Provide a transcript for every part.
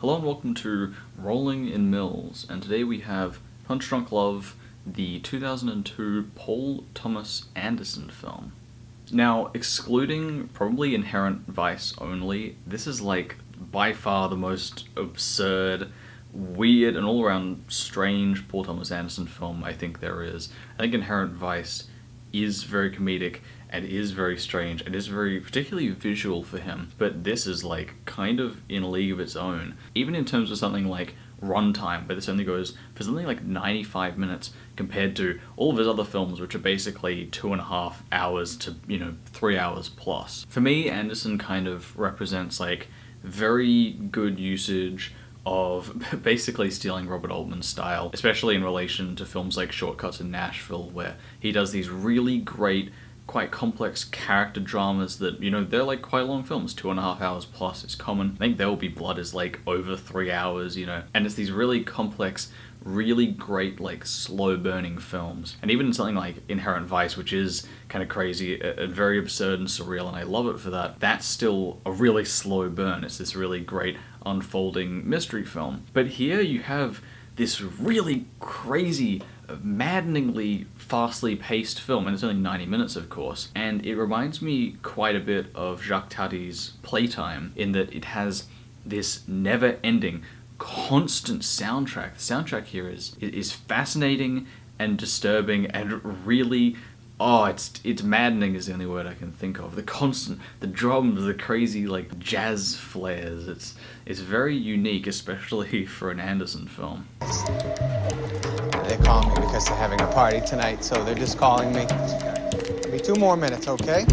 Hello and welcome to Rolling in Mills, and today we have Punch Drunk Love, the 2002 Paul Thomas Anderson film. Now, excluding probably Inherent Vice only, this is like by far the most absurd, weird, and all-around strange Paul Thomas Anderson film I think there is. I think Inherent Vice is very comedic and is very strange and is very particularly visual for him, but this is like kind of in a league of its own, even in terms of something like runtime, but this only goes for something like 95 minutes compared to all of his other films, which are basically 2.5 hours to 3 hours plus. For me, Anderson kind of represents like very good usage of basically stealing Robert Altman's style, especially in relation to films like Shortcuts in Nashville, where he does these really great, quite complex character dramas that, they're like quite long films, 2.5 hours plus is common. I think There Will Be Blood is like over 3 hours, and it's these really complex, really great, like slow burning films. And even in something like Inherent Vice, which is kind of crazy, very absurd and surreal, and I love it for that, that's still a really slow burn. It's this really great unfolding mystery film. But here you have this really crazy, maddeningly fastly paced film, and it's only 90 minutes of course, and it reminds me quite a bit of Jacques Tati's Playtime in that it has this never-ending, constant soundtrack. The soundtrack here is fascinating and disturbing and really, it's maddening is the only word I can think of. The drums, the crazy like jazz flares, it's very unique, especially for an Anderson film. They call me because they're having a party tonight, so they're just calling me. It'll be 2 more minutes, okay?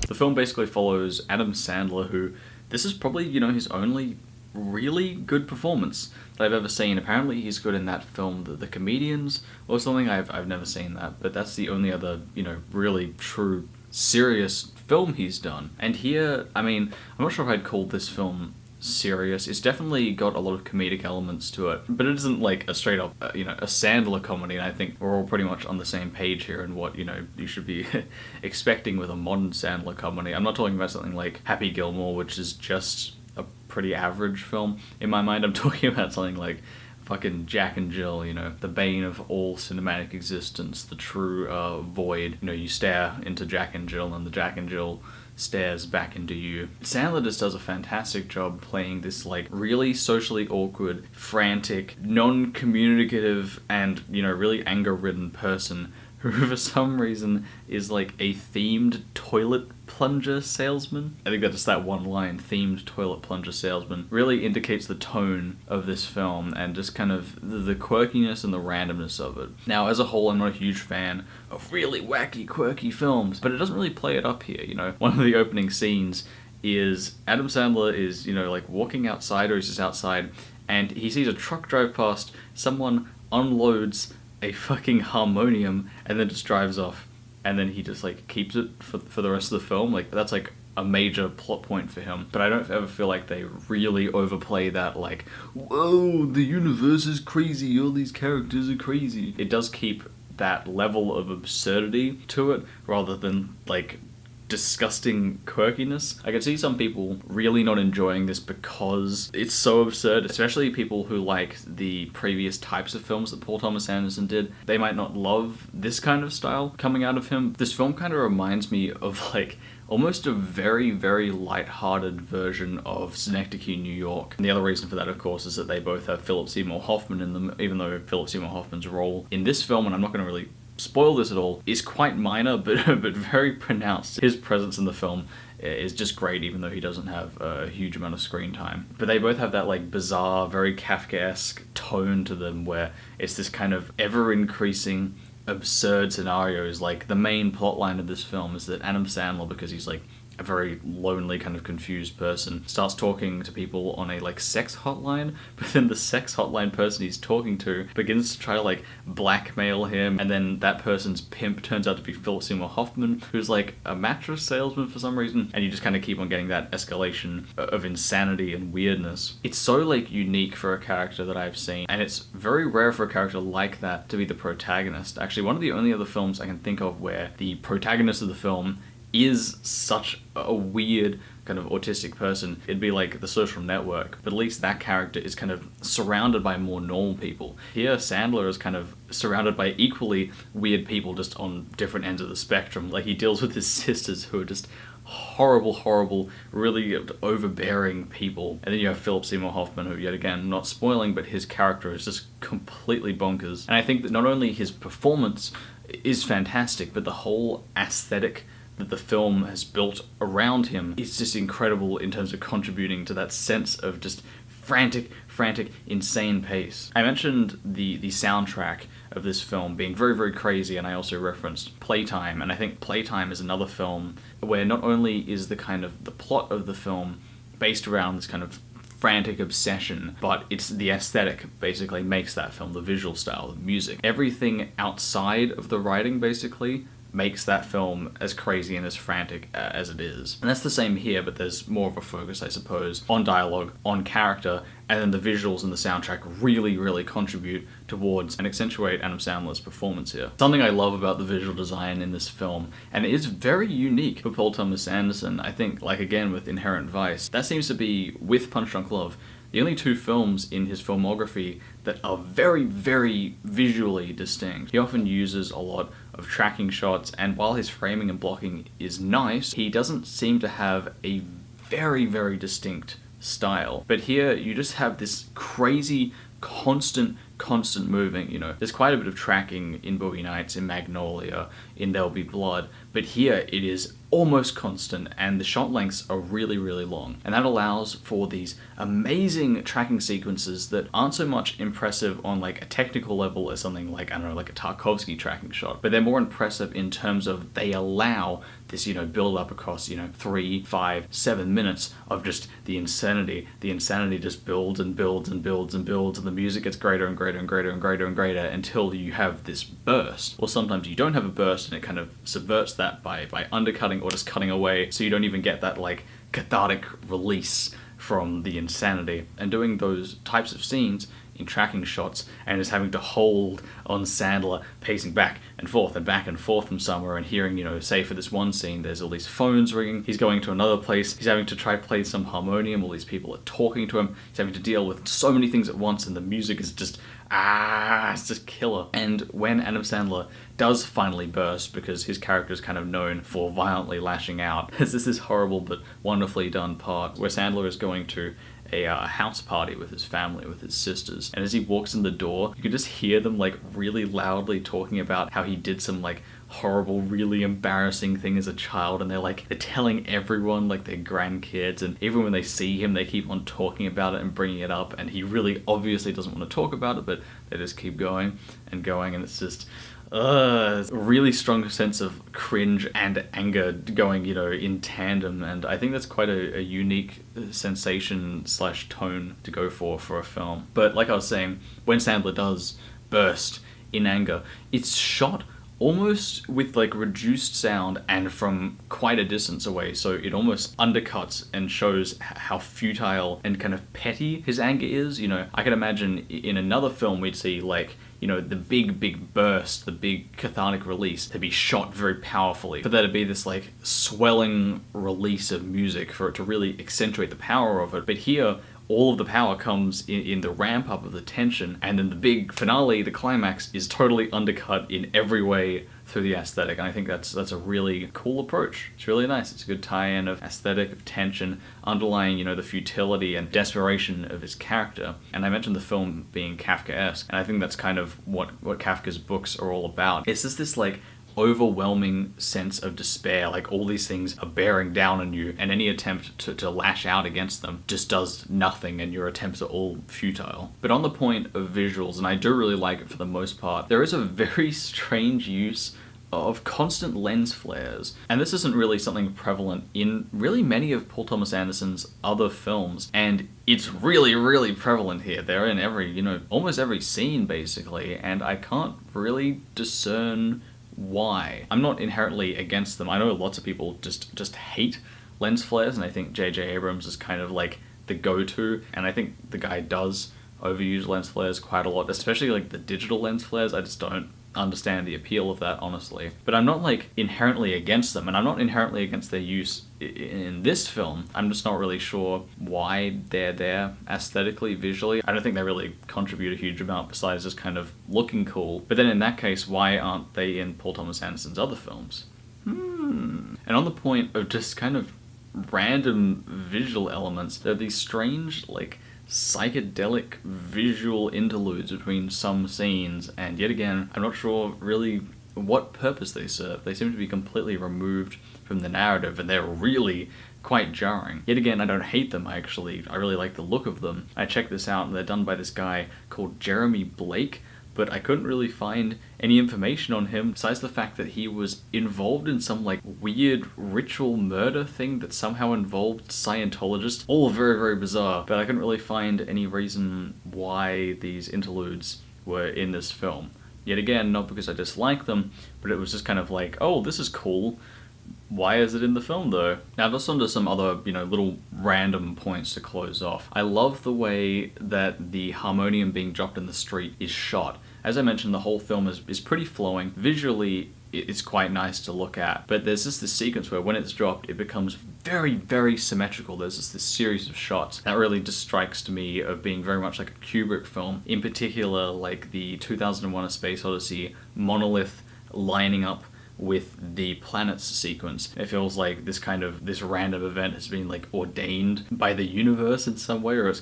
The film basically follows Adam Sandler, who this is probably, his only really good performance that I've ever seen. Apparently he's good in that film, The Comedians, or something. I've never seen that, but that's the only other, really true, serious film he's done. And here, I'm not sure if I'd call this film serious. It's definitely got a lot of comedic elements to it, but it isn't like a straight up, a Sandler comedy, and I think we're all pretty much on the same page here in what, you should be expecting with a modern Sandler comedy. I'm not talking about something like Happy Gilmore, which is just a pretty average film. In my mind, I'm talking about something like fucking Jack and Jill, the bane of all cinematic existence, the true void. You stare into Jack and Jill, and the Jack and Jill stares back into you. Sandler just does a fantastic job playing this like really socially awkward, frantic, non-communicative, and really anger-ridden person who for some reason is like a themed toilet plunger salesman. I think that's that one line, themed toilet plunger salesman, really indicates the tone of this film and just kind of the quirkiness and the randomness of it. Now, as a whole, I'm not a huge fan of really wacky, quirky films, but it doesn't really play it up here. One of the opening scenes is Adam Sandler is, like walking outside, or he's just outside, and he sees a truck drive past, someone unloads a fucking harmonium and then just drives off, and then he just like keeps it for the rest of the film. Like that's like a major plot point for him, but I don't ever feel like they really overplay that like, whoa, the universe is crazy, all these characters are crazy. It does keep that level of absurdity to it rather than like disgusting quirkiness. I can see some people really not enjoying this because it's so absurd, especially people who like the previous types of films that Paul Thomas Anderson did. They might not love this kind of style coming out of him. This film kind of reminds me of like almost a very, very light-hearted version of Synecdoche, New York. And the other reason for that, of course, is that they both have Philip Seymour Hoffman in them, even though Philip Seymour Hoffman's role in this film, and I'm not going to really spoil this at all, is quite minor but very pronounced. His presence in the film is just great, even though he doesn't have a huge amount of screen time. But they both have that like bizarre, very Kafkaesque tone to them, where it's this kind of ever-increasing absurd scenarios. Like the main plotline of this film is that Adam Sandler, because he's like a very lonely, kind of confused person, starts talking to people on a like sex hotline, but then the sex hotline person he's talking to begins to try to like blackmail him, and then that person's pimp turns out to be Philip Seymour Hoffman, who's like a mattress salesman for some reason, and you just kind of keep on getting that escalation of insanity and weirdness. It's so like unique for a character that I've seen, and it's very rare for a character like that to be the protagonist. Actually, one of the only other films I can think of where the protagonist of the film is such a weird, kind of autistic person, it'd be like The Social Network, but at least that character is kind of surrounded by more normal people. Here, Sandler is kind of surrounded by equally weird people, just on different ends of the spectrum. Like, he deals with his sisters, who are just horrible, really overbearing people. And then you have Philip Seymour Hoffman, who, yet again, not spoiling, but his character is just completely bonkers. And I think that not only his performance is fantastic, but the whole aesthetic that the film has built around him is just incredible in terms of contributing to that sense of just frantic, insane pace. I mentioned the soundtrack of this film being very crazy, and I also referenced Playtime, and I think Playtime is another film where not only is the plot of the film based around this kind of frantic obsession, but it's the aesthetic basically makes that film, the visual style, the music. Everything outside of the writing basically makes that film as crazy and as frantic as it is. And that's the same here, but there's more of a focus, I suppose, on dialogue, on character, and then the visuals and the soundtrack really contribute towards and accentuate Adam Sandler's performance here. Something I love about the visual design in this film, and it is very unique for Paul Thomas Anderson, I think, like again with Inherent Vice, that seems to be, with Punch Drunk Love, the only two films in his filmography that are very visually distinct. He often uses a lot of tracking shots, and while his framing and blocking is nice, he doesn't seem to have a very distinct style. But here, you just have this crazy, constant moving, There's quite a bit of tracking in Boogie Nights, in Magnolia, in There'll Be Blood, but here it is almost constant, and the shot lengths are really long. And that allows for these amazing tracking sequences that aren't so much impressive on like a technical level as something like, I don't know, like a Tarkovsky tracking shot, but they're more impressive in terms of they allow this, build up across, 3, 5, 7 minutes of just the insanity. The insanity just builds and builds, and the music gets greater and greater until you have this burst. Or sometimes you don't have a burst, and it kind of subverts that by undercutting or just cutting away, so you don't even get that like cathartic release from the insanity. And doing those types of scenes in tracking shots and just having to hold on Sandler pacing back and forth from somewhere, and hearing, say for this one scene, there's all these phones ringing, he's going to another place, he's having to try play some harmonium, all these people are talking to him, he's having to deal with so many things at once, and the music is just it's just killer. And when Adam Sandler does finally burst, because his character is kind of known for violently lashing out, there's this horrible but wonderfully done part where Sandler is going to a house party with his family, with his sisters, and as he walks in the door, you can just hear them like really loudly talking about how he did some like horrible, really embarrassing thing as a child, and they're telling everyone, like their grandkids, and even when they see him, they keep on talking about it and bringing it up, and he really obviously doesn't want to talk about it, but they just keep going, and it's just a really strong sense of cringe and anger going, in tandem, and I think that's quite a unique sensation / tone to go for a film. But like I was saying, when Sandler does burst in anger, it's shot almost with like reduced sound and from quite a distance away, so it almost undercuts and shows how futile and kind of petty his anger is. I can imagine in another film we'd see like, the big burst, the big cathartic release to be shot very powerfully, for there to be this like swelling release of music for it to really accentuate the power of it. But here, all of the power comes in the ramp up of the tension, and then the big finale, the climax, is totally undercut in every way through the aesthetic, and I think that's a really cool approach. It's really nice. It's a good tie-in of aesthetic, of tension, underlying, the futility and desperation of his character. And I mentioned the film being Kafkaesque, and I think that's kind of what Kafka's books are all about. It's just this like overwhelming sense of despair, like all these things are bearing down on you, and any attempt to lash out against them just does nothing, and your attempts are all futile. But on the point of visuals, and I do really like it for the most part, there is a very strange use of constant lens flares, and this isn't really something prevalent in really many of Paul Thomas Anderson's other films, and it's really prevalent here. They're in every, almost every scene basically, and I can't really discern why. I'm not inherently against them. I know lots of people just hate lens flares, and I think J.J. Abrams is kind of like the go-to, and I think the guy does overuse lens flares quite a lot, especially like the digital lens flares. I just don't understand the appeal of that, honestly. But I'm not like inherently against them, and I'm not inherently against their use in this film. I'm just not really sure why they're there aesthetically, visually. I don't think they really contribute a huge amount besides just kind of looking cool. But then in that case, why aren't they in Paul Thomas Anderson's other films? And on the point of just kind of random visual elements, there are these strange, like, psychedelic visual interludes between some scenes, and yet again, I'm not sure really what purpose they serve. They seem to be completely removed from the narrative, and they're really quite jarring. Yet again, I don't hate them, I really like the look of them. I checked this out, and they're done by this guy called Jeremy Blake, but I couldn't really find any information on him besides the fact that he was involved in some like weird ritual murder thing that somehow involved Scientologists. All very, very bizarre, but I couldn't really find any reason why these interludes were in this film. Yet again, not because I dislike them, but it was just kind of like, oh, this is cool. Why is it in the film though? Now just onto some other, little random points to close off. I love the way that the harmonium being dropped in the street is shot. As I mentioned, the whole film is pretty flowing. Visually, it's quite nice to look at, but there's just this sequence where when it's dropped, it becomes very, very symmetrical. There's just this series of shots that really just strikes to me of being very much like a Kubrick film. In particular, like the 2001: A Space Odyssey monolith lining up with the planets sequence. It feels like this random event has been like ordained by the universe in some way, or it's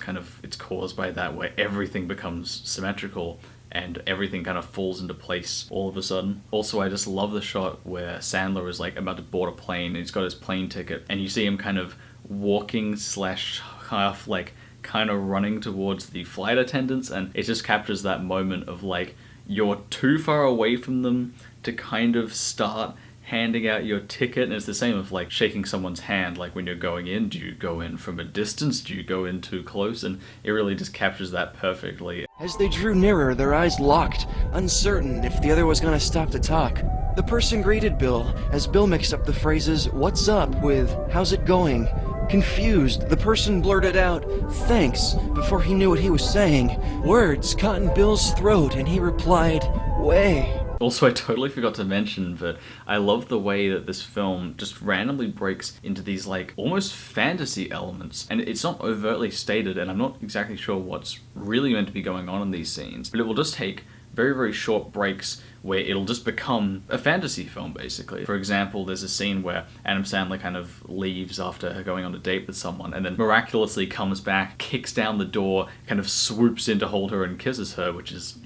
caused by that, where everything becomes symmetrical and everything kind of falls into place all of a sudden. Also, I just love the shot where Sandler is like about to board a plane, and he's got his plane ticket, and you see him kind of walking / half like kind of running towards the flight attendants, and it just captures that moment of like, you're too far away from them to kind of start handing out your ticket. And it's the same of like shaking someone's hand, like when you're going in, do you go in from a distance, do you go in too close? And it really just captures that perfectly. As they drew nearer, their eyes locked, uncertain if the other was gonna stop to talk. The person greeted Bill as Bill mixed up the phrases, "What's up?" with "How's it going?" Confused, the person blurted out, "Thanks," before he knew what he was saying. Words caught in Bill's throat, and he replied, "Way." Also, I totally forgot to mention, but I love the way that this film just randomly breaks into these like almost fantasy elements, and it's not overtly stated, and I'm not exactly sure what's really meant to be going on in these scenes, but it will just take very, very short breaks where it'll just become a fantasy film, basically. For example, there's a scene where Adam Sandler kind of leaves after going on a date with someone, and then miraculously comes back, kicks down the door, kind of swoops in to hold her and kisses her, which is,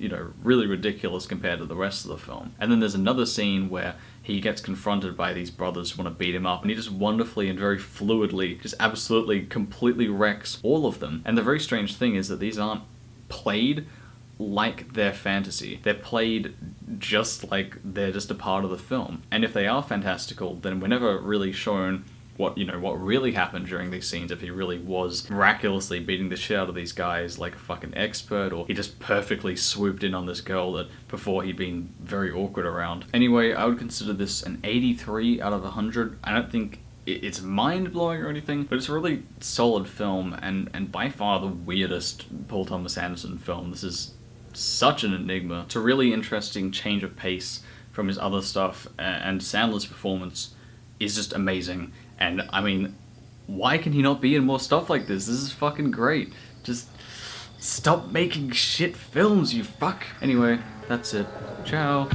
really ridiculous compared to the rest of the film. And then there's another scene where he gets confronted by these brothers who want to beat him up, and he just wonderfully and very fluidly just absolutely completely wrecks all of them. And the very strange thing is that these aren't played like they're fantasy. They're played just like they're just a part of the film. And if they are fantastical, then we're never really shown what really happened during these scenes, if he really was miraculously beating the shit out of these guys like a fucking expert, or he just perfectly swooped in on this girl that before he'd been very awkward around. Anyway, I would consider this an 83 out of 100. I don't think it's mind-blowing or anything, but it's a really solid film, and by far the weirdest Paul Thomas Anderson film. This is such an enigma. It's a really interesting change of pace from his other stuff, and Sandler's performance is just amazing. And I mean, why can he not be in more stuff like this? This is fucking great. Just stop making shit films, you fuck. Anyway, that's it. Ciao.